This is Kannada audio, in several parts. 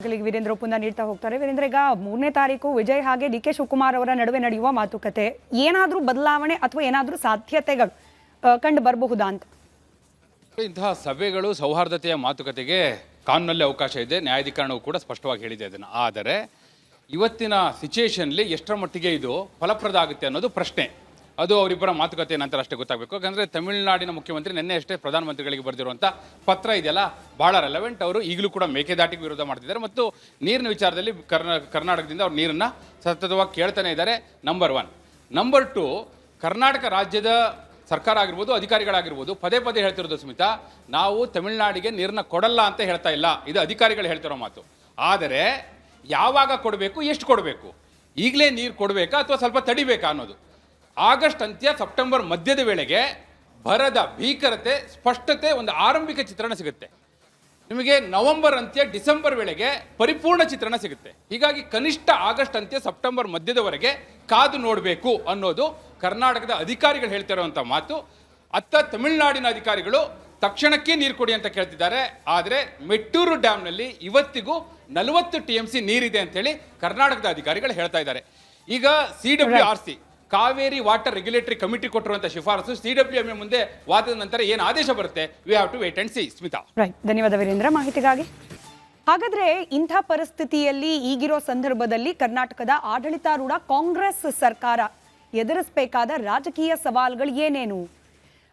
ವೀರೇಂದ್ರ ಒಪ್ಪಂದ ನೀಡ್ತಾ ಹೋಗ್ತಾರೆ. ವೀರೇಂದ್ರ, ಈಗ 3ನೇ ತಾರೀಕು ವಿಜಯ್ ಹಾಗೆ ಡಿ.ಕೆ. ಶಿವಕುಮಾರ್ ಅವರ ನಡುವೆ ನಡೆಯುವ ಮಾತುಕತೆ ಏನಾದರೂ ಬದಲಾವಣೆ ಅಥವಾ ಏನಾದರೂ ಸಾಧ್ಯತೆಗಳು ಕಂಡು ಬರಬಹುದಾ ಅಂತ? ಇಂತಹ ಸಭೆಗಳು ಸೌಹಾರ್ದತೆಯ ಮಾತುಕತೆಗೆ ಕಾನೂನಲ್ಲಿ ಅವಕಾಶ ಇದೆ. ನ್ಯಾಯಾಧಿಕರಣವು ಕೂಡ ಸ್ಪಷ್ಟವಾಗಿ ಹೇಳಿದೆ ಅದನ್ನು. ಆದರೆ ಇವತ್ತಿನ ಸಿಚುಯೇಷನ್ಲಿ ಎಷ್ಟರ ಮಟ್ಟಿಗೆ ಇದು ಫಲಪ್ರದ ಆಗುತ್ತೆ ಅನ್ನೋದು ಪ್ರಶ್ನೆ. ಅದು ಅವರಿಬ್ಬರ ಮಾತುಕತೆ ನಂತರ ಅಷ್ಟೇ ಗೊತ್ತಾಗಬೇಕು. ಯಾಕಂದರೆ ತಮಿಳುನಾಡಿನ ಮುಖ್ಯಮಂತ್ರಿ ನಿನ್ನೆ ಅಷ್ಟೇ ಪ್ರಧಾನಮಂತ್ರಿಗಳಿಗೆ ಬರೆದಿರುವಂಥ ಪತ್ರ ಇದೆಯಲ್ಲ ಭಾಳ ರೆಲೆವೆಂಟ್. ಅವರು ಈಗಲೂ ಕೂಡ ಮೇಕೆದಾಟಿಗೆ ವಿರೋಧ ಮಾಡ್ತಿದ್ದಾರೆ ಮತ್ತು ನೀರಿನ ವಿಚಾರದಲ್ಲಿ ಕರ್ನಾಟಕದಿಂದ ಅವ್ರು ನೀರನ್ನು ಸತತವಾಗಿ ಕೇಳ್ತಾನೆ ಇದ್ದಾರೆ. ನಂಬರ್ 1. ನಂಬರ್ 2, ಕರ್ನಾಟಕ ರಾಜ್ಯದ ಸರ್ಕಾರ ಆಗಿರ್ಬೋದು, ಅಧಿಕಾರಿಗಳಾಗಿರ್ಬೋದು ಪದೇ ಪದೇ ಹೇಳ್ತಿರೋದು ಸ್ಮಿತಾ, ನಾವು ತಮಿಳುನಾಡಿಗೆ ನೀರನ್ನ ಕೊಡಲ್ಲ ಅಂತ ಹೇಳ್ತಾ ಇಲ್ಲ. ಇದು ಅಧಿಕಾರಿಗಳು ಹೇಳ್ತಿರೋ ಮಾತು. ಆದರೆ ಯಾವಾಗ ಕೊಡಬೇಕು, ಎಷ್ಟು ಕೊಡಬೇಕು, ಈಗಲೇ ನೀರು ಕೊಡಬೇಕಾ ಅಥವಾ ಸ್ವಲ್ಪ ತಡಿಬೇಕಾ ಅನ್ನೋದು. ಆಗಸ್ಟ್ ಅಂತ್ಯ ಸೆಪ್ಟೆಂಬರ್ ಮಧ್ಯದ ವೇಳೆಗೆ ಬರದ ಭೀಕರತೆ ಸ್ಪಷ್ಟತೆ ಒಂದು ಆರಂಭಿಕ ಚಿತ್ರಣ ಸಿಗುತ್ತೆ. ನಿಮಗೆ ನವೆಂಬರ್ ಅಂತ್ಯ ಡಿಸೆಂಬರ್ ವೇಳೆಗೆ ಪರಿಪೂರ್ಣ ಚಿತ್ರಣ ಸಿಗುತ್ತೆ. ಹೀಗಾಗಿ ಕನಿಷ್ಠ ಆಗಸ್ಟ್ ಅಂತ್ಯ ಸೆಪ್ಟೆಂಬರ್ ಮಧ್ಯದವರೆಗೆ ಕಾದು ನೋಡಬೇಕು ಅನ್ನೋದು ಕರ್ನಾಟಕದ ಅಧಿಕಾರಿಗಳು ಹೇಳ್ತಿರುವಂಥ ಮಾತು. ಅತ್ತ ತಮಿಳುನಾಡಿನ ಅಧಿಕಾರಿಗಳು ತಕ್ಷಣಕ್ಕೆ ನೀರು ಕೊಡಿ ಅಂತ ಕೇಳ್ತಿದ್ದಾರೆ. ಆದರೆ ಮೆಟ್ಟೂರು ಡ್ಯಾಮ್ನಲ್ಲಿ ಇವತ್ತಿಗೂ 40 TMC ನೀರಿದೆ ಅಂತೇಳಿ ಕರ್ನಾಟಕದ ಅಧಿಕಾರಿಗಳು ಹೇಳ್ತಾ ಇದ್ದಾರೆ. ಈಗ CWRC Cauvery water regulatory committee ಕೊಟ್ಟಿರುವಂಥ ಶಿಫಾರಸು CWMA ಮುಂದೆ ವಾದದ ನಂತರ ಏನು ಆದೇಶ ಬರುತ್ತೆ, we have to wait and see. Smita, right, ಧನ್ಯವಾದ ವೀರೇಂದ್ರ ಮಾಹಿತಿಗಾಗಿ. ಹಾಗಾದ್ರೆ ಇಂಥ ಪರಿಸ್ಥಿತಿಯಲ್ಲಿ ಈಗಿರೋ ಸಂದರ್ಭದಲ್ಲಿ ಕರ್ನಾಟಕದ ಆಡಳಿತಾರೂಢ ಕಾಂಗ್ರೆಸ್ ಸರ್ಕಾರ ಎದುರಿಸಬೇಕಾದ ರಾಜಕೀಯ ಸವಾಲುಗಳು ಏನೇನು?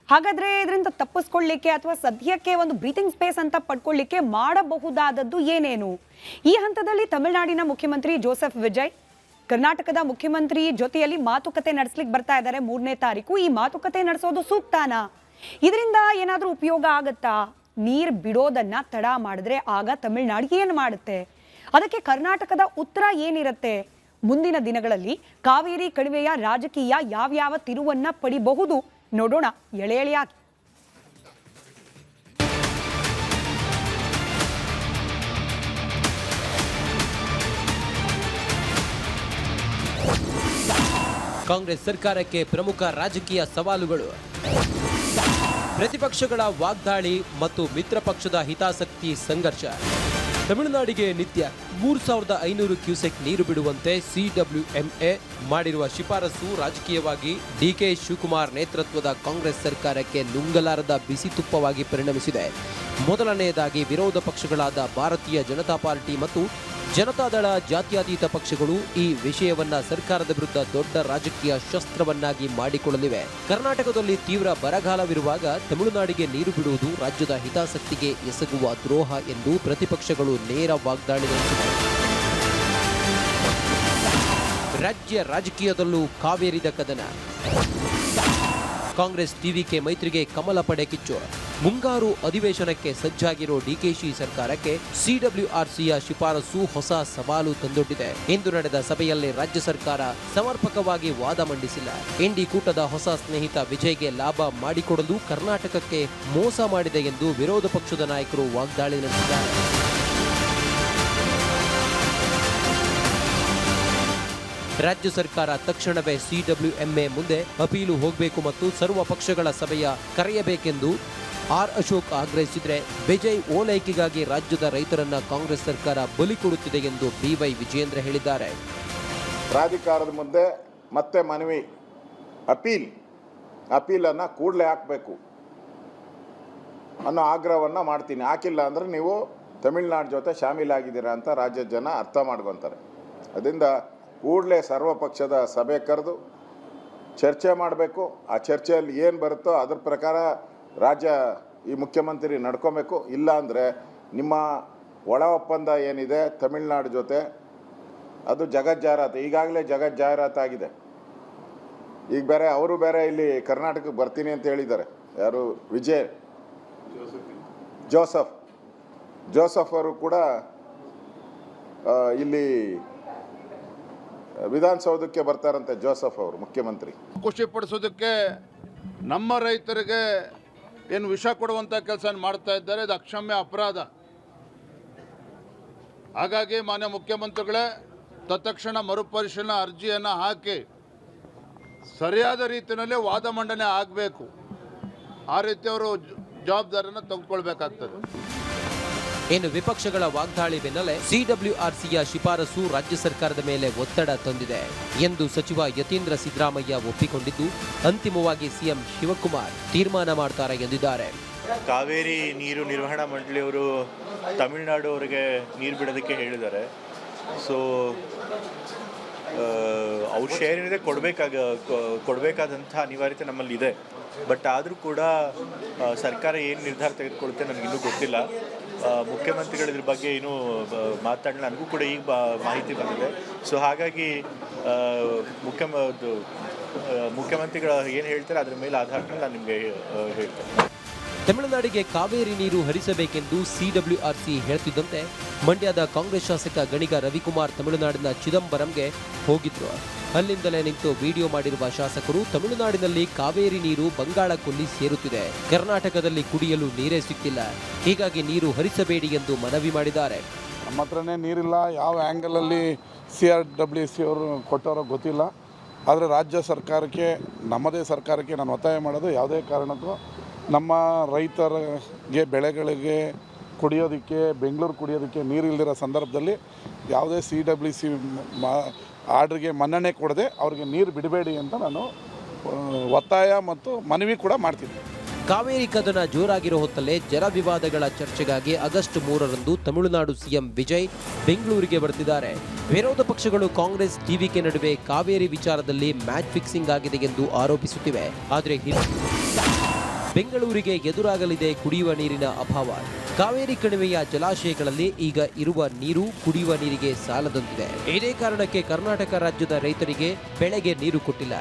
ಹಾಗಾದ್ರೆ ಇದರಿಂದ ತಪ್ಪಿಸ್ಕೊಳ್ಳಿಕ್ಕೆ ಅಥವಾ ಸದ್ಯಕ್ಕೆ ಒಂದು ಬ್ರೀತಿಂಗ್ ಸ್ಪೇಸ್ ಅಂತ ಪಡ್ಕೊಳ್ಳಿಕ್ಕೆ ಮಾಡಬಹುದಾದದ್ದು ಏನೇನು? ಈ ಹಂತದಲ್ಲಿ ತಮಿಳುನಾಡಿನ ಮುಖ್ಯಮಂತ್ರಿ ಜೋಸೆಫ್ ವಿಜಯ್ ಕರ್ನಾಟಕದ ಮುಖ್ಯಮಂತ್ರಿ ಜೊತೆಯಲ್ಲಿ ಮಾತುಕತೆ ನಡೆಸಲಿಕ್ಕೆ ಬರ್ತಾ ಇದ್ದಾರೆ 3ನೇ ತಾರೀಕು. ಈ ಮಾತುಕತೆ ನಡೆಸೋದು ಸೂಕ್ತಾನಾ? ಇದರಿಂದ ಏನಾದರೂ ಉಪಯೋಗ ಆಗತ್ತಾ? ನೀರು ಬಿಡೋದನ್ನ ತಡ ಮಾಡಿದ್ರೆ ಆಗ ತಮಿಳುನಾಡು ಏನು ಮಾಡುತ್ತೆ? ಅದಕ್ಕೆ ಕರ್ನಾಟಕದ ಉತ್ತರ ಏನಿರುತ್ತೆ? ಮುಂದಿನ ದಿನಗಳಲ್ಲಿ ಕಾವೇರಿ ಕಣಿವೆಯ ರಾಜಕೀಯ ಯಾವ್ಯಾವ ತಿರುವನ್ನ ಪಡಿಬಹುದು ನೋಡೋಣ ಎಳೆ ಎಳೆಯಾಗಿ. ಕಾಂಗ್ರೆಸ್ ಸರ್ಕಾರಕ್ಕೆ ಪ್ರಮುಖ ರಾಜಕೀಯ ಸವಾಲುಗಳು, ಪ್ರತಿಪಕ್ಷಗಳ ವಾಗ್ದಾಳಿ ಮತ್ತು ಮಿತ್ರ ಪಕ್ಷದ ಹಿತಾಸಕ್ತಿ ಸಂಘರ್ಷ. ತಮಿಳುನಾಡಿಗೆ ನಿತ್ಯ 3500 ಕ್ಯೂಸೆಕ್ ನೀರು ಬಿಡುವಂತೆ CWMA ಮಾಡಿರುವ ಶಿಫಾರಸು ರಾಜಕೀಯವಾಗಿ ಡಿ.ಕೆ. ಶಿವಕುಮಾರ್ ನೇತೃತ್ವದ ಕಾಂಗ್ರೆಸ್ ಸರ್ಕಾರಕ್ಕೆ ನುಂಗಲಾರದ ಬಿಸಿ ತುಪ್ಪವಾಗಿ ಪರಿಣಮಿಸಿದೆ. ಮೊದಲನೆಯದಾಗಿ ವಿರೋಧ ಪಕ್ಷಗಳಾದ ಭಾರತೀಯ ಜನತಾ ಪಾರ್ಟಿ ಮತ್ತು ಜನತಾದಳ ಜಾತ್ಯತೀತ ಪಕ್ಷಗಳು ಈ ವಿಷಯವನ್ನ ಸರ್ಕಾರದ ವಿರುದ್ಧ ದೊಡ್ಡ ರಾಜಕೀಯ ಶಸ್ತ್ರವನ್ನಾಗಿ ಮಾಡಿಕೊಳ್ಳಲಿವೆ. ಕರ್ನಾಟಕದಲ್ಲಿ ತೀವ್ರ ಬರಗಾಲವಿರುವಾಗ ತಮಿಳುನಾಡಿಗೆ ನೀರು ಬಿಡುವುದು ರಾಜ್ಯದ ಹಿತಾಸಕ್ತಿಗೆ ಎಸಗುವ ದ್ರೋಹ ಎಂದು ಪ್ರತಿಪಕ್ಷಗಳು ನೇರ ವಾಗ್ದಾಳಿ ನಡೆಸಿವೆ. ರಾಜ್ಯ ರಾಜಕೀಯದಲ್ಲೂ ಕಾವೇರಿದ ಕದನ. ಕಾಂಗ್ರೆಸ್ ಟಿವಿಕೆ ಮೈತ್ರಿಗೆ ಕಮಲ ಪಡೆ ಕಿಚ್ಚು. ಮುಂಗಾರು ಅಧಿವೇಶನಕ್ಕೆ ಸಜ್ಜಾಗಿರೋ ಡಿಕೆಶಿ ಸರ್ಕಾರಕ್ಕೆ CWRCಯ ಶಿಫಾರಸು ಹೊಸ ಸವಾಲು ತಂದೊಡ್ಡಿದೆ. ಇಂದು ನಡೆದ ಸಭೆಯಲ್ಲಿ ರಾಜ್ಯ ಸರ್ಕಾರ ಸಮರ್ಪಕವಾಗಿ ವಾದ ಮಂಡಿಸಿಲ್ಲ. ಇಂಡಿ ಕೂಟದ ಹೊಸ ಸ್ನೇಹಿತ ವಿಜಯ್ಗೆ ಲಾಭ ಮಾಡಿಕೊಡಲು ಕರ್ನಾಟಕಕ್ಕೆ ಮೋಸ ಮಾಡಿದೆ ಎಂದು ವಿರೋಧ ಪಕ್ಷದ ನಾಯಕರು ವಾಗ್ದಾಳಿ ನಡೆಸಿದ್ದಾರೆ. ರಾಜ್ಯ ಸರ್ಕಾರ ತಕ್ಷಣವೇ CWMA ಮುಂದೆ ಅಪೀಲು ಹೋಗಬೇಕು ಮತ್ತು ಸರ್ವ ಪಕ್ಷಗಳ ಸಭೆಯ ಕರೆಯಬೇಕೆಂದು ಆರ್ ಅಶೋಕ್ ಆಗ್ರಹಿಸಿದರೆ, ವಿಜಯ್ ಓಲೈಕೆಗಾಗಿ ರಾಜ್ಯದ ರೈತರನ್ನ ಕಾಂಗ್ರೆಸ್ ಸರ್ಕಾರ ಬಲಿ ಕೊಡುತ್ತಿದೆ ಎಂದು BY ವಿಜಯೇಂದ್ರ ಹೇಳಿದ್ದಾರೆ. ಪ್ರಾಧಿಕಾರದ ಮುಂದೆ ಮತ್ತೆ ಮನವಿ, ಅಪೀಲನ್ನು ಕೂಡಲೇ ಹಾಕಬೇಕು ಅನ್ನೋ ಆಗ್ರಹವನ್ನು ಮಾಡ್ತೀನಿ. ಹಾಕಿಲ್ಲ ಅಂದರೆ ನೀವು ತಮಿಳುನಾಡು ಜೊತೆ ಶಾಮೀಲಾಗಿದ್ದೀರಾ ಅಂತ ರಾಜ್ಯದ ಜನ ಅರ್ಥ ಮಾಡ್ಕೊತಾರೆ. ಅದರಿಂದ ಕೂಡಲೇ ಸರ್ವಪಕ್ಷದ ಸಭೆ ಕರೆದು ಚರ್ಚೆ ಮಾಡಬೇಕು. ಆ ಚರ್ಚೆಯಲ್ಲಿ ಏನು ಬರುತ್ತೋ ಅದ್ರ ಪ್ರಕಾರ ರಾಜ್ಯ ಈ ಮುಖ್ಯಮಂತ್ರಿ ನಡ್ಕೊಬೇಕು. ಇಲ್ಲ ಅಂದರೆ ನಿಮ್ಮ ಒಳ ಒಪ್ಪಂದ ಏನಿದೆ ತಮಿಳುನಾಡು ಜೊತೆ ಅದು ಜಗಜ್ಜಾಹೀರಾತು, ಈಗಾಗಲೇ ಜಗಜ್ಜಾಹೀರಾತಾಗಿದೆ. ಈಗ ಬೇರೆ ಅವರು ಬೇರೆ ಇಲ್ಲಿ ಕರ್ನಾಟಕಕ್ಕೆ ಬರ್ತೀನಿ ಅಂತ ಹೇಳಿದ್ದಾರೆ. ಯಾರು? ವಿಜಯ್ ಜೋಸಫ್ ಅವರು ಕೂಡ ಇಲ್ಲಿ ವಿಧಾನಸೌಧಕ್ಕೆ ಬರ್ತಾರಂತೆ. ಜೋಸಫ್ ಅವರು ಮುಖ್ಯಮಂತ್ರಿ. ಖುಷಿಪಡಿಸೋದಕ್ಕೆ ನಮ್ಮ ರೈತರಿಗೆ ಏನು ವಿಷ ಕೊಡುವಂಥ ಕೆಲಸ ಮಾಡ್ತಾ ಇದ್ದಾರೆ. ಇದು ಅಕ್ಷಮ್ಯ ಅಪರಾಧ. ಹಾಗಾಗಿ ಮಾನ್ಯ ಮುಖ್ಯಮಂತ್ರಿಗಳೇ ತತ್ಕ್ಷಣ ಮರುಪರಿಶೀಲನಾ ಅರ್ಜಿಯನ್ನು ಹಾಕಿ ಸರಿಯಾದ ರೀತಿಯಲ್ಲಿ ವಾದ ಮಂಡನೆ ಆಗಬೇಕು. ಆ ರೀತಿ ಅವರು ಜವಾಬ್ದಾರಿಯನ್ನು ತೆಗೆದುಕೊಳ್ಬೇಕಾಗ್ತದೆ. ಇನ್ನು ವಿಪಕ್ಷಗಳ ವಾಗ್ದಾಳಿ ಬೆನ್ನಲ್ಲೇ ಸಿಡಬ್ಲ್ಯೂಆರ್ಸಿಯ ಶಿಫಾರಸು ರಾಜ್ಯ ಸರ್ಕಾರದ ಮೇಲೆ ಒತ್ತಡ ತಂದಿದೆ ಎಂದು ಸಚಿವ ಯತೀಂದ್ರ ಸಿದ್ದರಾಮಯ್ಯ ಒಪ್ಪಿಕೊಂಡಿದ್ದು ಅಂತಿಮವಾಗಿ ಸಿಎಂ ಶಿವಕುಮಾರ್ ತೀರ್ಮಾನ ಮಾಡ್ತಾರೆ ಎಂದಿದ್ದಾರೆ. ಕಾವೇರಿ ನೀರು ನಿರ್ವಹಣಾ ಮಂಡಳಿಯವರು ತಮಿಳುನಾಡು ಅವರಿಗೆ ನೀರು ಬಿಡೋದಕ್ಕೆ ಹೇಳಿದ್ದಾರೆ. ಸೊ ಅವ್ರ ಶೇರ್ ಏನಿದೆ ಕೊಡಬೇಕಾದಂಥ ಅನಿವಾರ್ಯತೆ ನಮ್ಮಲ್ಲಿದೆ. ಬಟ್ ಆದರೂ ಕೂಡ ಸರ್ಕಾರ ಏನು ನಿರ್ಧಾರ ತೆಗೆದುಕೊಳ್ಳುತ್ತೆ ನನಗಿನ್ನೂ ಗೊತ್ತಿಲ್ಲ. ಮುಖ್ಯಮಂತ್ರಿಗಳು ಇದ್ರ ಬಗ್ಗೆ ಏನೂ ಮಾತಾಡಲಿ, ನನಗೂ ಕೂಡ ಈಗ ಮಾಹಿತಿ ಬಂದಿದೆ. ಸೊ ಹಾಗಾಗಿ ಮುಖ್ಯಮಂತ್ರಿಗಳು ಏನು ಹೇಳ್ತಾರೆ ಅದರ ಮೇಲೆ ಆಧಾರದ ಮೇಲೆ ನಾನು ನಿಮಗೆ ಹೇಳ್ತೇನೆ. ತಮಿಳುನಾಡಿಗೆ ಕಾವೇರಿ ನೀರು ಹರಿಸಬೇಕೆಂದು ಸಿಡಬ್ಲ್ಯೂಆರ್ಸಿ ಹೇಳ್ತಿದ್ದಂತೆ ಮಂಡ್ಯದ ಕಾಂಗ್ರೆಸ್ ಶಾಸಕ ಗಣಿಗ ರವಿಕುಮಾರ್ ತಮಿಳುನಾಡಿನ ಚಿದಂಬರಂಗೆ ಹೋಗಿದ್ರು. ಅಲ್ಲಿಂದಲೇ ನಿಂತು ವಿಡಿಯೋ ಮಾಡಿರುವ ಶಾಸಕರು ತಮಿಳುನಾಡಿನಲ್ಲಿ ಕಾವೇರಿ ನೀರು ಬಂಗಾಳಕೊಲ್ಲಿ ಸೇರುತ್ತಿದೆ, ಕರ್ನಾಟಕದಲ್ಲಿ ಕುಡಿಯಲು ನೀರೇ ಸಿಕ್ತಿಲ್ಲ, ಹೀಗಾಗಿ ನೀರು ಹರಿಸಬೇಡಿ ಎಂದು ಮನವಿ ಮಾಡಿದ್ದಾರೆ. ನಮ್ಮ ಹತ್ರನೇ ನೀರಿಲ್ಲ, ಯಾವ ಆ್ಯಂಗಲಲ್ಲಿ CRWC ಅವರು ಕೊಟ್ಟರೋ ಗೊತ್ತಿಲ್ಲ. ಆದರೆ ರಾಜ್ಯ ಸರ್ಕಾರಕ್ಕೆ, ನಮ್ಮದೇ ಸರ್ಕಾರಕ್ಕೆ ನಾನು ಒತ್ತಾಯ ಮಾಡೋದು, ಯಾವುದೇ ಕಾರಣಕ್ಕೂ ನಮ್ಮ ರೈತರಿಗೆ ಬೆಳೆಗಳಿಗೆ ಕುಡಿಯೋದಕ್ಕೆ, ಬೆಂಗಳೂರು ಕುಡಿಯೋದಕ್ಕೆ ನೀರಿಲ್ದಿರೋ ಸಂದರ್ಭದಲ್ಲಿ ಯಾವುದೇ CWC ಆರ್ಡ್ರಿಗೆ ಮನ್ನಣೆ ಕೊಡದೆ ಅವ್ರಿಗೆ ನೀರು ಬಿಡಬೇಡಿ ಅಂತ ನಾನು ಒತ್ತಾಯ ಮತ್ತು ಮನವಿ ಕೂಡ ಮಾಡ್ತೀನಿ. ಕಾವೇರಿ ಕದನ ಜೋರಾಗಿರೋ ಹೊತ್ತಲ್ಲೇ ಜಲ ವಿವಾದಗಳ ಚರ್ಚೆಗಾಗಿ ಆಗಸ್ಟ್ 3ರಂದು ತಮಿಳುನಾಡು ಸಿಎಂ ವಿಜಯ್ ಬೆಂಗಳೂರಿಗೆ ಬರ್ತಿದ್ದಾರೆ. ವಿರೋಧ ಪಕ್ಷಗಳು ಕಾಂಗ್ರೆಸ್ ಟಿವಿಕೆ ನಡುವೆ ಕಾವೇರಿ ವಿಚಾರದಲ್ಲಿ ಮ್ಯಾಚ್ ಫಿಕ್ಸಿಂಗ್ ಆಗಿದೆ ಎಂದು ಆರೋಪಿಸುತ್ತಿವೆ. ಆದರೆ ಬೆಂಗಳೂರಿಗೆ ಎದುರಾಗಲಿದೆ ಕುಡಿಯುವ ನೀರಿನ ಅಭಾವ. ಕಾವೇರಿ ಕಣಿವೆಯ ಜಲಾಶಯಗಳಲ್ಲಿ ಈಗ ಇರುವ ನೀರು ಕುಡಿಯುವ ನೀರಿಗೆ ಸಾಲದಂತಿದೆ. ಇದೇ ಕಾರಣಕ್ಕೆ ಕರ್ನಾಟಕ ರಾಜ್ಯದ ರೈತರಿಗೆ ಬೆಳೆಗೆ ನೀರು ಕೊಟ್ಟಿಲ್ಲ.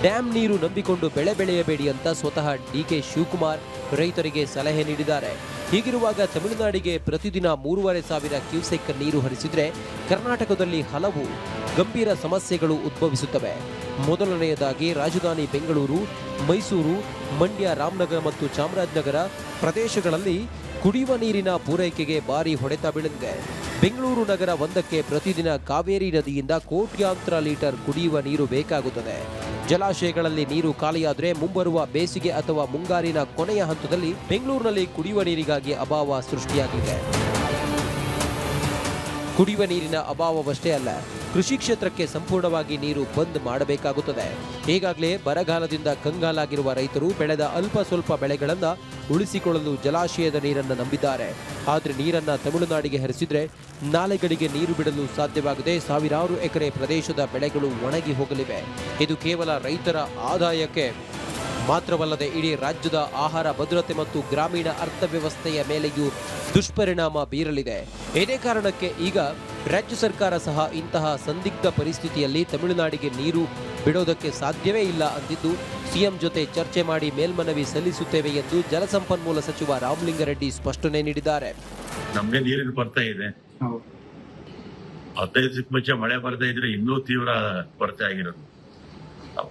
ಡ್ಯಾಂ ನೀರು ನಂಬಿಕೊಂಡು ಬೆಳೆ ಬೆಳೆಯಬೇಡಿ ಅಂತ ಸ್ವತಃ DK ಶಿವಕುಮಾರ್ ರೈತರಿಗೆ ಸಲಹೆ ನೀಡಿದ್ದಾರೆ. ಹೀಗಿರುವಾಗ ತಮಿಳುನಾಡಿಗೆ ಪ್ರತಿದಿನ 3,500 ಕ್ಯೂಸೆಕ್ ನೀರು ಹರಿಸಿದ್ರೆ ಕರ್ನಾಟಕದಲ್ಲಿ ಹಲವು ಗಂಭೀರ ಸಮಸ್ಯೆಗಳು ಉದ್ಭವಿಸುತ್ತವೆ. ಮೊದಲನೆಯದಾಗಿ ರಾಜಧಾನಿ ಬೆಂಗಳೂರು, ಮೈಸೂರು, ಮಂಡ್ಯ, ರಾಮನಗರ ಮತ್ತು ಚಾಮರಾಜನಗರ ಪ್ರದೇಶಗಳಲ್ಲಿ ಕುಡಿಯುವ ನೀರಿನ ಪೂರೈಕೆಗೆ ಭಾರಿ ಹೊಡೆತ ಬೀಳಲಿದೆ. ಬೆಂಗಳೂರು ನಗರ ಒಂದಕ್ಕೆ ಪ್ರತಿದಿನ ಕಾವೇರಿ ನದಿಯಿಂದ ಕೋಟ್ಯಾಂತರ ಲೀಟರ್ ಕುಡಿಯುವ ನೀರು ಬೇಕಾಗುತ್ತದೆ. ಜಲಾಶಯಗಳಲ್ಲಿ ನೀರು ಖಾಲಿಯಾದರೆ ಮುಂಬರುವ ಬೇಸಿಗೆ ಅಥವಾ ಮುಂಗಾರಿನ ಕೊನೆಯ ಹಂತದಲ್ಲಿ ಬೆಂಗಳೂರಿನಲ್ಲಿ ಕುಡಿಯುವ ನೀರಿಗಾಗಿ ಅಭಾವ ಸೃಷ್ಟಿಯಾಗಲಿದೆ. ಕುಡಿಯುವ ನೀರಿನ ಅಭಾವವಷ್ಟೇ ಅಲ್ಲ, ಕೃಷಿ ಕ್ಷೇತ್ರಕ್ಕೆ ಸಂಪೂರ್ಣವಾಗಿ ನೀರು ಬಂದ್ ಮಾಡಬೇಕಾಗುತ್ತದೆ. ಈಗಾಗಲೇ ಬರಗಾಲದಿಂದ ಕಂಗಾಲಾಗಿರುವ ರೈತರು ಬೆಳೆದ ಅಲ್ಪ ಸ್ವಲ್ಪ ಬೆಳೆಗಳನ್ನು ಉಳಿಸಿಕೊಳ್ಳಲು ಜಲಾಶಯದ ನೀರನ್ನು ನಂಬಿದ್ದಾರೆ. ಆದರೆ ನೀರನ್ನು ತಮಿಳುನಾಡಿಗೆ ಹರಿಸಿದ್ರೆ ನಾಲೆಗಳಿಗೆ ನೀರು ಬಿಡಲು ಸಾಧ್ಯವಾಗದೆ ಸಾವಿರಾರು ಎಕರೆ ಪ್ರದೇಶದ ಬೆಳೆಗಳು ಒಣಗಿ ಹೋಗಲಿವೆ. ಇದು ಕೇವಲ ರೈತರ ಆದಾಯಕ್ಕೆ ಮಾತ್ರವಲ್ಲದೆ ಇಡೀ ರಾಜ್ಯದ ಆಹಾರ ಭದ್ರತೆ ಮತ್ತು ಗ್ರಾಮೀಣ ಅರ್ಥವ್ಯವಸ್ಥೆಯ ಮೇಲೆಯೂ ದುಷ್ಪರಿಣಾಮ ಬೀರಲಿದೆ. ಇದೇ ಕಾರಣಕ್ಕೆ ಈಗ ರಾಜ್ಯ ಸರ್ಕಾರ ಸಹ ಇಂತಹ ಸಂದಿಗ್ಧ ಪರಿಸ್ಥಿತಿಯಲ್ಲಿ ತಮಿಳುನಾಡಿಗೆ ನೀರು ಬಿಡೋದಕ್ಕೆ ಸಾಧ್ಯವೇ ಇಲ್ಲ ಅಂದಿದ್ದು ಸಿಎಂ ಜೊತೆ ಚರ್ಚೆ ಮಾಡಿ ಮೇಲ್ಮನವಿ ಸಲ್ಲಿಸುತ್ತೇವೆ ಎಂದು ಜಲಸಂಪನ್ಮೂಲ ಸಚಿವ ರಾಮಲಿಂಗಾರೆಡ್ಡಿ ಸ್ಪಷ್ಟನೆ ನೀಡಿದ್ದಾರೆ. ನಮಗೆ ನೀರಿನ ಕೊರತೆ ಇದೆ. 15 ದಿನಕ್ಕೆ ಮುಂಚೆ ಮಳೆ ಬರದೇ ಇದ್ರೆ ಇನ್ನೂ ತೀವ್ರ ಕೊರತೆ ಆಗಿರೋದು.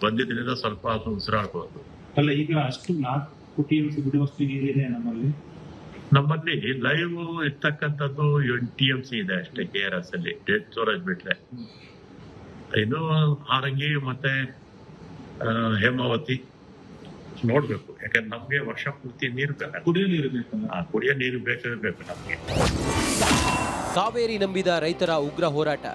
ಬಂದಿದ್ದರಿಂದ ಸ್ವಲ್ಪ ಉಸಿರಾಡ್ಬೋದು. ಅಲ್ಲ, ಈಗ ಅಷ್ಟು 4 TMC ಬಿಡುವಷ್ಟು ನೀರಿದೆ ನಮ್ಮಲ್ಲಿ ಲೈವ್ ಇರ್ತಕ್ಕಂಥದ್ದು 8 TMC ಇದೆ ಅಷ್ಟೇ KRS ಅಲ್ಲಿ, ಡೇಟ್ ಸ್ಟೋರೇಜ್ ಬಿಟ್ರೆ. ಇನ್ನು ಹಾರಂಗಿ ಮತ್ತೆ ಹೇಮಾವತಿ ನೋಡ್ಬೇಕು, ಯಾಕಂದ್ರೆ ನಮ್ಗೆ ವರ್ಷ ಪೂರ್ತಿ ನೀರು ಬೇಕು, ಕುಡಿಯೋ ನೀರು ಬೇಕು ನಮ್ಗೆ. ಕಾವೇರಿ ನಂಬಿದ ರೈತರ ಉಗ್ರ ಹೋರಾಟ,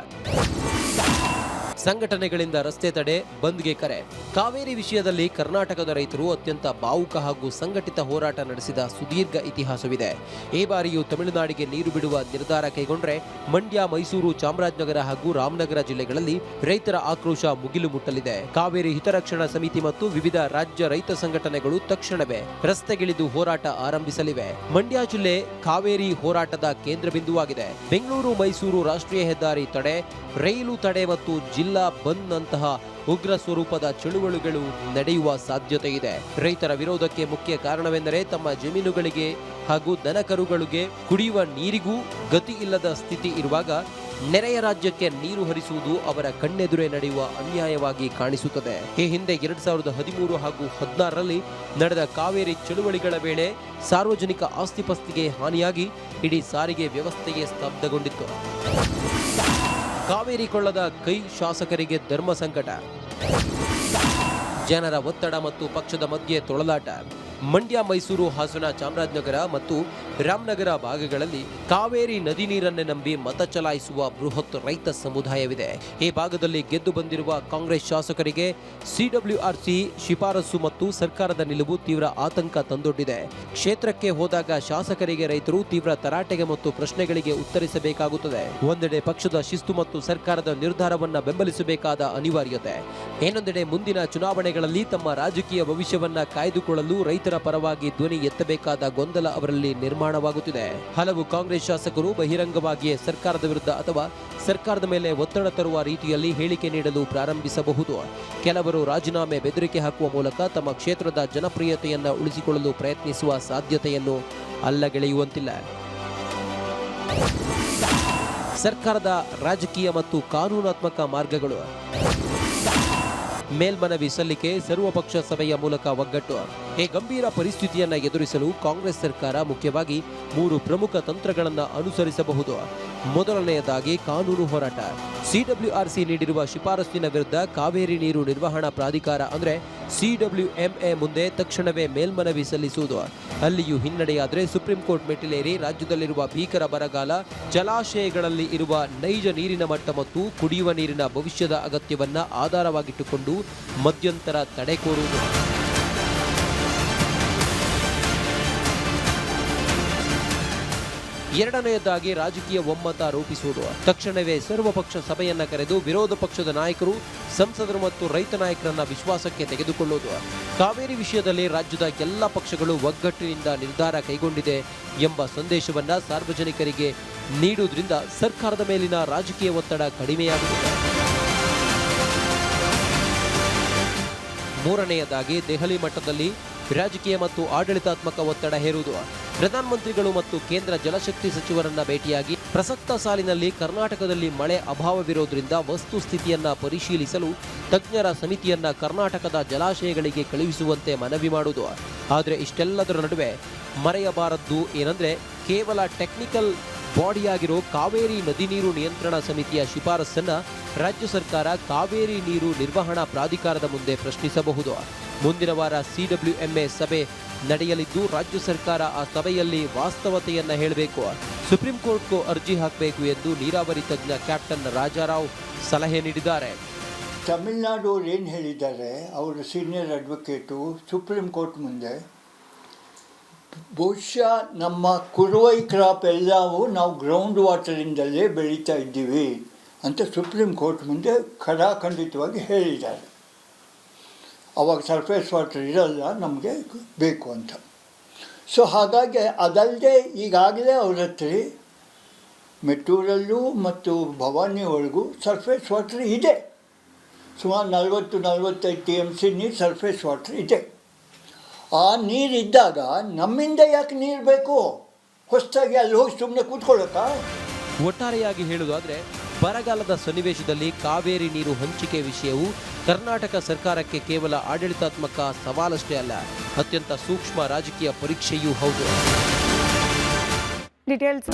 ಸಂಘಟನೆಗಳಿಂದ ರಸ್ತೆ ತಡೆ, ಬಂದ್ಗೆ ಕರೆ. ಕಾವೇರಿ ವಿಷಯದಲ್ಲಿ ಕರ್ನಾಟಕದ ರೈತರು ಅತ್ಯಂತ ಭಾವುಕ ಹಾಗೂ ಸಂಘಟಿತ ಹೋರಾಟ ನಡೆಸಿದ ಸುದೀರ್ಘ ಇತಿಹಾಸವಿದೆ. ಈ ಬಾರಿಯೂ ತಮಿಳುನಾಡಿಗೆ ನೀರು ಬಿಡುವ ನಿರ್ಧಾರ ಕೈಗೊಂಡ್ರೆ ಮಂಡ್ಯ, ಮೈಸೂರು, ಚಾಮರಾಜನಗರ ಹಾಗೂ ರಾಮನಗರ ಜಿಲ್ಲೆಗಳಲ್ಲಿ ರೈತರ ಆಕ್ರೋಶ ಮುಗಿಲು ಮುಟ್ಟಲಿದೆ. ಕಾವೇರಿ ಹಿತರಕ್ಷಣಾ ಸಮಿತಿ ಮತ್ತು ವಿವಿಧ ರಾಜ್ಯ ರೈತ ಸಂಘಟನೆಗಳು ತಕ್ಷಣವೇ ರಸ್ತೆಗಿಳಿದು ಹೋರಾಟ ಆರಂಭಿಸಲಿವೆ. ಮಂಡ್ಯ ಜಿಲ್ಲೆ ಕಾವೇರಿ ಹೋರಾಟದ ಕೇಂದ್ರ ಬಿಂದುವಾಗಿದೆ. ಬೆಂಗಳೂರು ಮೈಸೂರು ರಾಷ್ಟ್ರೀಯ ಹೆದ್ದಾರಿ ತಡೆ, ರೈಲು ತಡೆ ಮತ್ತು ಜಿಲ್ಲಾ ಬಂದ್ ನಂತಹ ಉಗ್ರ ಸ್ವರೂಪದ ಚಳುವಳಿಗಳು ನಡೆಯುವ ಸಾಧ್ಯತೆ ಇದೆ. ರೈತರ ವಿರೋಧಕ್ಕೆ ಮುಖ್ಯ ಕಾರಣವೆಂದರೆ ತಮ್ಮ ಜಮೀನುಗಳಿಗೆ ಹಾಗೂ ದನಕರುಗಳಿಗೆ ಕುಡಿಯುವ ನೀರಿಗೂ ಗತಿ ಇಲ್ಲದ ಸ್ಥಿತಿ ಇರುವಾಗ ನೆರೆಯ ರಾಜ್ಯಕ್ಕೆ ನೀರು ಹರಿಸುವುದು ಅವರ ಕಣ್ಣೆದುರೇ ನಡೆಯುವ ಅನ್ಯಾಯವಾಗಿ ಕಾಣಿಸುತ್ತದೆ. ಈ ಹಿಂದೆ 2013 ಹಾಗೂ 2016ರಲ್ಲಿ ನಡೆದ ಕಾವೇರಿ ಚಳುವಳಿಗಳ ವೇಳೆ ಸಾರ್ವಜನಿಕ ಆಸ್ತಿಪಾಸ್ತಿಗೆ ಹಾನಿಯಾಗಿ ಇಡೀ ಸಾರಿಗೆ ವ್ಯವಸ್ಥೆಯೇ ಸ್ತಬ್ಧಗೊಂಡಿತ್ತು. ಕಾವೇರಿ ಕೊಳ್ಳದ ಕೈ ಶಾಸಕರಿಗೆ ಧರ್ಮ ಸಂಕಟ, ಜನರ ಒತ್ತಡ ಮತ್ತು ಪಕ್ಷದ ಮಧ್ಯೆ ತೊಳಲಾಟ. ಮಂಡ್ಯ, ಮೈಸೂರು, ಹಾಸನ, ಚಾಮರಾಜನಗರ ಮತ್ತು ರಾಮನಗರ ಭಾಗಗಳಲ್ಲಿ ಕಾವೇರಿ ನದಿ ನೀರನ್ನೇ ನಂಬಿ ಮತ ಚಲಾಯಿಸುವ ಬೃಹತ್ ರೈತ ಸಮುದಾಯವಿದೆ. ಈ ಭಾಗದಲ್ಲಿ ಗೆದ್ದು ಬಂದಿರುವ ಕಾಂಗ್ರೆಸ್ ಶಾಸಕರಿಗೆ ಸಿಡಬ್ಲ್ಯೂಆರ್ಸಿ ಶಿಫಾರಸು ಮತ್ತು ಸರ್ಕಾರದ ನಿಲುವು ತೀವ್ರ ಆತಂಕ ತಂದೊಡ್ಡಿದೆ. ಕ್ಷೇತ್ರಕ್ಕೆ ಹೋದಾಗ ಶಾಸಕರಿಗೆ ರೈತರು ತೀವ್ರ ತರಾಟೆಗೆ ಮತ್ತು ಪ್ರಶ್ನೆಗಳಿಗೆ ಉತ್ತರಿಸಬೇಕಾಗುತ್ತದೆ. ಒಂದೆಡೆ ಪಕ್ಷದ ಶಿಸ್ತು ಮತ್ತು ಸರ್ಕಾರದ ನಿರ್ಧಾರವನ್ನ ಬೆಂಬಲಿಸಬೇಕಾದ ಅನಿವಾರ್ಯತೆ, ಇನ್ನೊಂದೆಡೆ ಮುಂದಿನ ಚುನಾವಣೆಗಳಲ್ಲಿ ತಮ್ಮ ರಾಜಕೀಯ ಭವಿಷ್ಯವನ್ನ ಕಾಯ್ದುಕೊಳ್ಳಲು ರೈತರ ಪರವಾಗಿ ಧ್ವನಿ ಎತ್ತಬೇಕಾದ ಗೊಂದಲ ಅವರಲ್ಲಿ ನಿರ್ಮಾಣವಾಗುತ್ತಿದೆ. ಹಲವು ಕಾಂಗ್ರೆಸ್ ಶಾಸಕರು ಬಹಿರಂಗವಾಗಿಯೇ ಸರ್ಕಾರದ ವಿರುದ್ಧ ಅಥವಾ ಸರ್ಕಾರದ ಮೇಲೆ ಒತ್ತಡ ತರುವ ರೀತಿಯಲ್ಲಿ ಹೇಳಿಕೆ ನೀಡಲು ಪ್ರಾರಂಭಿಸಬಹುದು. ಕೆಲವರು ರಾಜೀನಾಮೆ ಬೆದರಿಕೆ ಹಾಕುವ ಮೂಲಕ ತಮ್ಮ ಕ್ಷೇತ್ರದ ಜನಪ್ರಿಯತೆಯನ್ನ ಉಳಿಸಿಕೊಳ್ಳಲು ಪ್ರಯತ್ನಿಸುವ ಸಾಧ್ಯತೆಯನ್ನು ಅಲ್ಲಗೆಳೆಯುವಂತಿಲ್ಲ. ಸರ್ಕಾರದ ರಾಜಕೀಯ ಮತ್ತು ಕಾನೂನಾತ್ಮಕ ಮಾರ್ಗಗಳು, ಮೇಲ್ಮನವಿ ಸಲ್ಲಿಕೆ, ಸರ್ವಪಕ್ಷ ಸಭೆಯ ಮೂಲಕ ಒಗ್ಗಟ್ಟು. ಈ ಗಂಭೀರ ಪರಿಸ್ಥಿತಿಯನ್ನು ಎದುರಿಸಲು ಕಾಂಗ್ರೆಸ್ ಸರ್ಕಾರ ಮುಖ್ಯವಾಗಿ 3 ಪ್ರಮುಖ ತಂತ್ರಗಳನ್ನು ಅನುಸರಿಸಬಹುದು. ಮೊದಲನೆಯದಾಗಿ ಕಾನೂನು ಹೋರಾಟ. ಸಿಡಬ್ಲ್ಯೂಆರ್ಸಿ ನೀಡಿರುವ ಶಿಫಾರಸ್ಸಿನ ವಿರುದ್ಧ ಕಾವೇರಿ ನೀರು ನಿರ್ವಹಣಾ ಪ್ರಾಧಿಕಾರ ಅಂದರೆ ಸಿಡಬ್ಲ್ಯೂಎಂಎ ಮುಂದೆ ತಕ್ಷಣವೇ ಮೇಲ್ಮನವಿ ಸಲ್ಲಿಸುವುದು. ಅಲ್ಲಿಯೂ ಹಿನ್ನಡೆಯಾದರೆ ಸುಪ್ರೀಂ ಕೋರ್ಟ್ ಮೆಟ್ಟಿಲೇರಿ ರಾಜ್ಯದಲ್ಲಿರುವ ಭೀಕರ ಬರಗಾಲ, ಜಲಾಶಯಗಳಲ್ಲಿ ಇರುವ ನೈಜ ನೀರಿನ ಮಟ್ಟ ಮತ್ತು ಕುಡಿಯುವ ನೀರಿನ ಭವಿಷ್ಯದ ಅಗತ್ಯವನ್ನ ಆಧಾರವಾಗಿಟ್ಟುಕೊಂಡು ಮಧ್ಯಂತರ ತಡೆ ಕೋರುವುದು. ಎರಡನೆಯದಾಗಿ ರಾಜಕೀಯ ಒಮ್ಮತ ರೂಪಿಸುವುದು. ತಕ್ಷಣವೇ ಸರ್ವಪಕ್ಷ ಸಭೆಯನ್ನ ಕರೆದು ವಿರೋಧ ಪಕ್ಷದ ನಾಯಕರು, ಸಂಸದರು ಮತ್ತು ರೈತ ನಾಯಕರನ್ನ ವಿಶ್ವಾಸಕ್ಕೆ ತೆಗೆದುಕೊಳ್ಳುವುದು. ಕಾವೇರಿ ವಿಷಯದಲ್ಲಿ ರಾಜ್ಯದ ಎಲ್ಲ ಪಕ್ಷಗಳು ಒಗ್ಗಟ್ಟಿನಿಂದ ನಿರ್ಧಾರ ಕೈಗೊಂಡಿದೆ ಎಂಬ ಸಂದೇಶವನ್ನ ಸಾರ್ವಜನಿಕರಿಗೆ ನೀಡುವುದರಿಂದ ಸರ್ಕಾರದ ಮೇಲಿನ ರಾಜಕೀಯ ಒತ್ತಡ ಕಡಿಮೆಯಾಗುತ್ತದೆ. ಮೂರನೆಯದಾಗಿ ದೆಹಲಿ ಮಟ್ಟದಲ್ಲಿ ರಾಜಕೀಯ ಮತ್ತು ಆಡಳಿತಾತ್ಮಕ ಒತ್ತಡ ಹೇರುವುದು. ಪ್ರಧಾನಮಂತ್ರಿಗಳು ಮತ್ತು ಕೇಂದ್ರ ಜಲಶಕ್ತಿ ಸಚಿವರನ್ನ ಭೇಟಿಯಾಗಿ ಪ್ರಸಕ್ತ ಸಾಲಿನಲ್ಲಿ ಕರ್ನಾಟಕದಲ್ಲಿ ಮಳೆ ಅಭಾವವಿರೋದ್ರಿಂದ ವಸ್ತುಸ್ಥಿತಿಯನ್ನ ಪರಿಶೀಲಿಸಲು ತಜ್ಞರ ಸಮಿತಿಯನ್ನ ಕರ್ನಾಟಕದ ಜಲಾಶಯಗಳಿಗೆ ಕಳುಹಿಸುವಂತೆ ಮನವಿ ಮಾಡುವುದು. ಆದರೆ ಇಷ್ಟೆಲ್ಲದರ ನಡುವೆ ಮರೆಯಬಾರದ್ದು ಏನಂದ್ರೆ, ಕೇವಲ ಟೆಕ್ನಿಕಲ್ ಬಾಡಿಯಾಗಿರೋ ಕಾವೇರಿ ನದಿ ನೀರು ನಿಯಂತ್ರಣ ಸಮಿತಿಯ ಶಿಫಾರಸನ್ನ ರಾಜ್ಯ ಸರ್ಕಾರ ಕಾವೇರಿ ನೀರು ನಿರ್ವಹಣಾ ಪ್ರಾಧಿಕಾರದ ಮುಂದೆ ಪ್ರಶ್ನಿಸಬಹುದು. ಮುಂದಿನ ವಾರ ಸಿಡಬ್ಲ್ಯೂಎಂಎ ಸಭೆ ನಡೆಯಲಿದ್ದು ರಾಜ್ಯ ಸರ್ಕಾರ ಆ ಸಭೆಯಲ್ಲಿ ವಾಸ್ತವತೆಯನ್ನ ಹೇಳಬೇಕು, ಸುಪ್ರೀಂ ಕೋರ್ಟ್ಗೂ ಅರ್ಜಿ ಹಾಕಬೇಕು ಎಂದು ನೀರಾವರಿ ತಜ್ಞ ಕ್ಯಾಪ್ಟನ್ ರಾಜಾರಾವ್ ಸಲಹೆ ನೀಡಿದ್ದಾರೆ. ತಮಿಳುನಾಡು ಅವ್ರು ಏನು ಹೇಳಿದ್ದಾರೆ, ಅವರು ಸೀನಿಯರ್ ಅಡ್ವೊಕೇಟು ಸುಪ್ರೀಂ ಕೋರ್ಟ್ ಮುಂದೆ ಬಹುಶಃ ನಮ್ಮ ಕುರುವೈ ಕ್ರಾಪ್ ಎಲ್ಲವೂ ನಾವು ಗ್ರೌಂಡ್ ವಾಟರಿಂದಲೇ ಬೆಳೀತಾ ಇದ್ದೀವಿ ಅಂತ ಸುಪ್ರೀಂ ಕೋರ್ಟ್ ಮುಂದೆ ಖಡಾಖಂಡಿತವಾಗಿ ಹೇಳಿದ್ದಾರೆ. ಅವಾಗ ಸರ್ಫೇಸ್ ವಾಟರ್ ಇರಲ್ಲ, ನಮಗೆ ಬೇಕು ಅಂತ. ಸೊ ಹಾಗಾಗಿ ಅದಲ್ಲದೆ ಈಗಾಗಲೇ ಅವ್ರ ಹತ್ರ ಮೆಟ್ಟೂರಲ್ಲೂ ಮತ್ತು ಭವಾನಿ ಒಳಗೂ ಸರ್ಫೇಸ್ ವಾಟರ್ ಇದೆ. ಸುಮಾರು 40-45 TMC ನೀರು ಸರ್ಫೇಸ್ ವಾಟರ್ ಇದೆ. ಆ ನೀರಿದ್ದಾಗ ನಮ್ಮಿಂದ ಯಾಕೆ ನೀರು ಬೇಕು? ಹೊಸದಾಗಿ ಅಲ್ಲಿ ಹೋಗಿ ಸುಮ್ಮನೆ ಕೂತ್ಕೊಳ್ಳೋಕ್ಕಾ? ಒಟ್ಟಾರೆಯಾಗಿ ಹೇಳುವುದಾದ್ರೆ, ಬರಗಾಲದ ಸನ್ನಿವೇಶದಲ್ಲಿ ಕಾವೇರಿ ನೀರು ಹಂಚಿಕೆ ವಿಷಯವು ಕರ್ನಾಟಕ ಸರ್ಕಾರಕ್ಕೆ ಕೇವಲ ಆಡಳಿತಾತ್ಮಕ ಸವಾಲಷ್ಟೇ ಅಲ್ಲ, ಅತ್ಯಂತ ಸೂಕ್ಷ್ಮ ರಾಜಕೀಯ ಪರೀಕ್ಷೆಯೂ ಹೌದು. ಡೀಟೇಲ್ಸ್